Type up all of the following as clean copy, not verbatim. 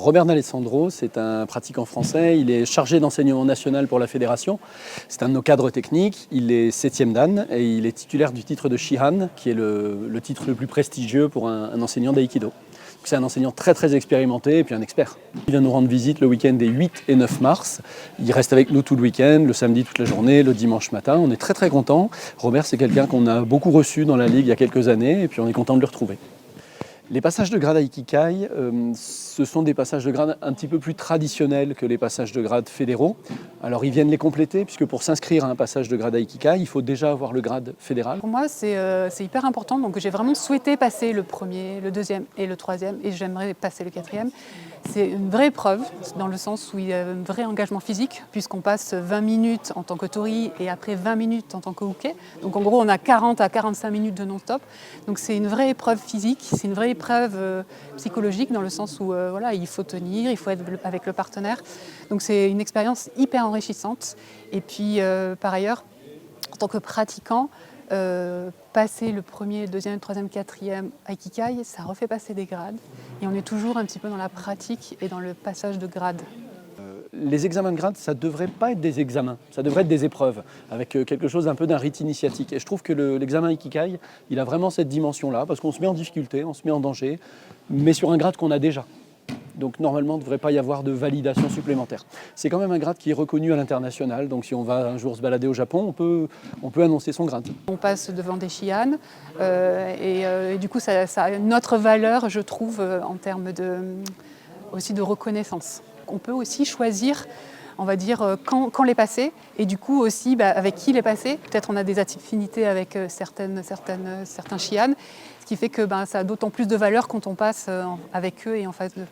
Robert D'Alessandro, c'est un pratiquant français, il est chargé d'enseignement national pour la fédération, c'est un de nos cadres techniques, il est 7e dan et il est titulaire du titre de Shihan, qui est le titre le plus prestigieux pour un enseignant d'aïkido. C'est un enseignant très expérimenté et puis un expert. Il vient nous rendre visite le week-end des 8 et 9 mars. Il reste avec nous tout le week-end, le samedi toute la journée, le dimanche matin. On est très contents. Robert, c'est quelqu'un qu'on a beaucoup reçu dans la Ligue il y a quelques années et puis on est content de le retrouver. Les passages de grade Aikikai, ce sont des passages de grade un petit peu plus traditionnels que les passages de grade fédéraux. Alors ils viennent les compléter puisque pour s'inscrire à un passage de grade Aikikai, il faut déjà avoir le grade fédéral. Pour moi, c'est hyper important. Donc j'ai vraiment souhaité passer le premier, le deuxième et le troisième et j'aimerais passer le quatrième. C'est une vraie épreuve dans le sens où il y a un vrai engagement physique puisqu'on passe 20 minutes en tant que tori et après 20 minutes en tant que uke. Donc en gros, on a 40 à 45 minutes de non-stop. Donc c'est une vraie épreuve physique, c'est une vraie épreuve psychologique dans le sens où voilà, il faut tenir, il faut être avec le partenaire. Donc c'est une expérience hyper enrichissante. Et puis par ailleurs, en tant que pratiquant, passer le premier, le deuxième, le troisième, quatrième Aikikai, ça refait passer des grades. Et on est toujours un petit peu dans la pratique et dans le passage de grades. Les examens de grade, ça ne devrait pas être des examens, ça devrait être des épreuves, avec quelque chose un peu d'un rite initiatique. Et je trouve que l'examen Aikikai, il a vraiment cette dimension-là, parce qu'on se met en difficulté, on se met en danger, mais sur un grade qu'on a déjà. Donc normalement, il ne devrait pas y avoir de validation supplémentaire. C'est quand même un grade qui est reconnu à l'international, donc si on va un jour se balader au Japon, on peut annoncer son grade. On passe devant des Shihan et du coup, ça a une autre valeur, je trouve, en termes aussi de reconnaissance. On peut aussi choisir, on va dire, quand les passer et du coup aussi avec qui les passer. Peut-être on a des affinités avec certains Shihan, ce qui fait que ça a d'autant plus de valeur quand on passe avec eux et en face d'eux.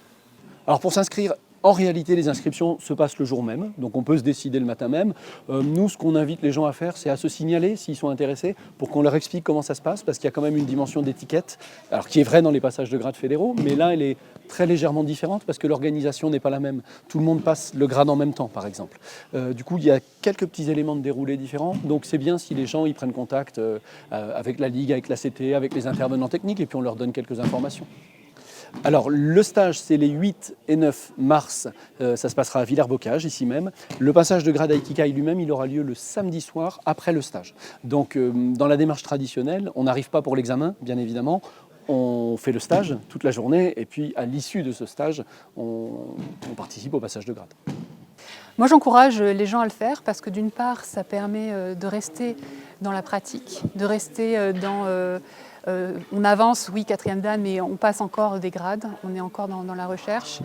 Alors pour s'inscrire, en réalité, les inscriptions se passent le jour même, donc on peut se décider le matin même. Nous, ce qu'on invite les gens à faire, c'est à se signaler s'ils sont intéressés, pour qu'on leur explique comment ça se passe, parce qu'il y a quand même une dimension d'étiquette, alors qui est vraie dans les passages de grade fédéraux, mais là, elle est très légèrement différente, parce que l'organisation n'est pas la même. Tout le monde passe le grade en même temps, par exemple. Du coup, il y a quelques petits éléments de déroulé différents, donc c'est bien si les gens ils prennent contact avec la Ligue, avec la CT, avec les intervenants techniques, et puis on leur donne quelques informations. Alors, le stage, c'est les 8 et 9 mars, ça se passera à Villers-Bocage, ici même. Le passage de grade Aikikai lui-même, il aura lieu le samedi soir, après le stage. Donc, dans la démarche traditionnelle, on n'arrive pas pour l'examen, bien évidemment. On fait le stage toute la journée, et puis à l'issue de ce stage, on participe au passage de grade. Moi, j'encourage les gens à le faire parce que d'une part, ça permet de rester dans la pratique, de rester dans... on avance, oui, quatrième dan, mais on passe encore des grades, on est encore dans la recherche.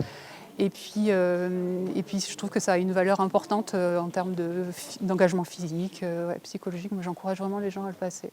Et puis, je trouve que ça a une valeur importante en termes d'engagement physique, psychologique. Moi, j'encourage vraiment les gens à le passer.